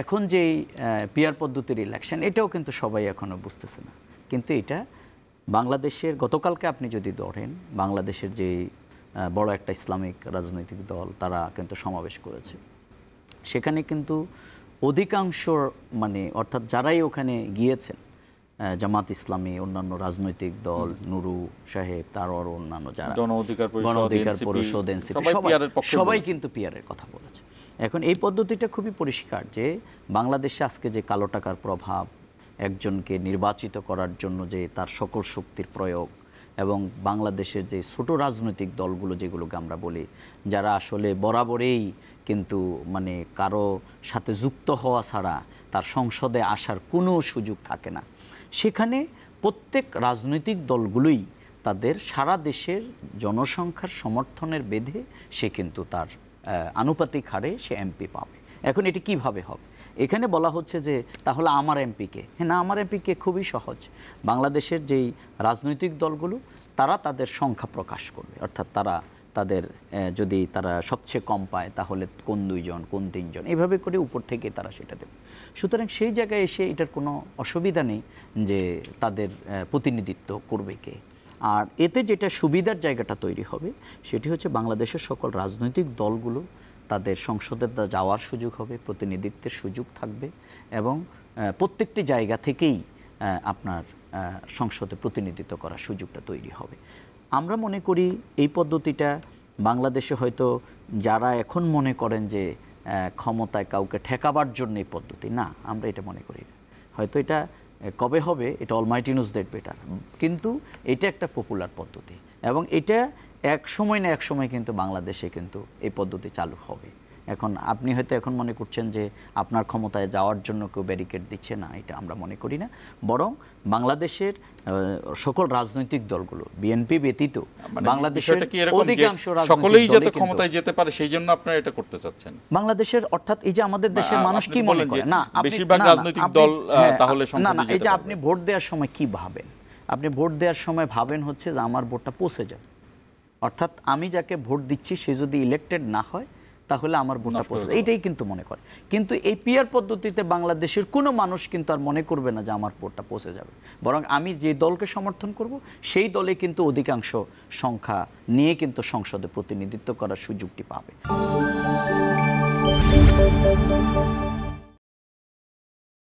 এখন যেই পিয়ার পদ্ধতির ইলেকশন, এটাও কিন্তু সবাই এখনও বুঝতেছে না। কিন্তু এটা বাংলাদেশের গতকালকে আপনি যদি ধরেন, বাংলাদেশের যে বড় একটা ইসলামিক রাজনৈতিক দল তারা কিন্তু সমাবেশ করেছে, সেখানে কিন্তু অধিকাংশ মানে অর্থাৎ যারাই ওখানে গিয়েছেন, জামাত ইসলামী, অন্যান্য রাজনৈতিক দল, নুরু সাহেব, তার আরও অন্যান্য যারা গণ অধিকার পরিষদ, এনসিপি, সবাই কিন্তু পিয়ারের কথা বলেছে। এখন এই পদ্ধতিটা খুবই পরিষ্কার যে বাংলাদেশে আজকে যে কালো টাকার প্রভাব, একজনকে নির্বাচিত করার জন্য যে তার সকল শক্তির প্রয়োগ, এবং বাংলাদেশের যে ছোট রাজনৈতিক দলগুলো যেগুলোকে আমরা বলি, যারা আসলে বরাবরেই কিন্তু মানে কারো সাথে যুক্ত হওয়া ছাড়া তার সংসদে আসার কোনো সুযোগ থাকে না, সেখানে প্রত্যেক রাজনৈতিক দলগুলোই তাদের সারা দেশের জনসংখ্যার সমর্থনের বেঁধে সে কিন্তু তার আনুপাতিক হারে সে এমপি পাবে। এখন এটি কিভাবে হবে? এখানে বলা হচ্ছে যে তাহলে আমার এমপিকে, হ্যাঁ না, আমার এমপিকে খুবই সহজ। বাংলাদেশের যেই রাজনৈতিক দলগুলো তারা তাদের সংখ্যা প্রকাশ করবে, অর্থাৎ তারা তাদের যদি তারা সবচেয়ে কম পায় তাহলে কোন 2 জন, কোন 3 জন, এইভাবে করে উপর থেকে তারা সেটা দেবে। সুতরাং সেই জায়গায় এসে এটার কোনো অসুবিধা নেই যে তাদের প্রতিনিধিত্ব করবে কে। আর এতে যেটা সুবিধার জায়গাটা তৈরি হবে সেটি হচ্ছে বাংলাদেশের সকল রাজনৈতিক দলগুলো তাদের সংসদে যাওয়ার সুযোগ হবে, প্রতিনিধিত্বের সুযোগ থাকবে, এবং প্রত্যেকটি জায়গা থেকেই আপনার সংসদে প্রতিনিধিত্ব করার সুযোগটা তৈরি হবে। আমরা মনে করি এই পদ্ধতিটা বাংলাদেশে হয়তো যারা এখন মনে করেন যে ক্ষমতায় কাউকে ঠেকাবার জন্য এই পদ্ধতি, না, আমরা এটা মনে করি না। হয়তো এটা কবে হবে এটা অলমাইটি নোজ দ্যাট বেটার, কিন্তু এটা একটা পপুলার পদ্ধতি, এবং এটা এক সময় না এক সময় কিন্তু বাংলাদেশে কিন্তু এই পদ্ধতি চালু হবে। এখন আপনি হয়তো এখন মনে করছেন যে আপনার ক্ষমতায় যাওয়ার জন্য কেউ ব্যারিকেড দিচ্ছে, না, এটা আমরা মনে করি না। বরং বাংলাদেশের সকল রাজনৈতিক দলগুলো, বিএনপি ব্যতীত বাংলাদেশের অধিকাংশ সকলেই যাতে ক্ষমতায় যেতে পারে সেই জন্য আপনারা এটা করতে চাচ্ছেন বাংলাদেশের, অর্থাৎ এই যে আমাদের দেশের মানুষ কি মনে করে, না বেশিরভাগ রাজনৈতিক দল তাহলে না না, এই যে আপনি ভোট দেওয়ার সময় কি ভাবেন, আপনি ভোট দেওয়ার সময় ভাবেন হচ্ছে যে আমার ভোটটা পৌঁছে যাবে, অর্থাৎ আমি যাকে ভোট দিচ্ছি সে যদি ইলেক্টেড না হয় তাহলে আমার ভোটটা পৌঁছে যাবে, এইটাই কিন্তু মনে করে। কিন্তু এই পিয়ার পদ্ধতিতে বাংলাদেশের কোনো মানুষ কিন্তু আর মনে করবে না যে আমার ভোটটা পৌঁছে যাবে, বরং আমি যে দলকে সমর্থন করব সেই দলে কিন্তু অধিকাংশ সংখ্যা নিয়ে কিন্তু সংসদে প্রতিনিধিত্ব করার সুযোগটি পাবে।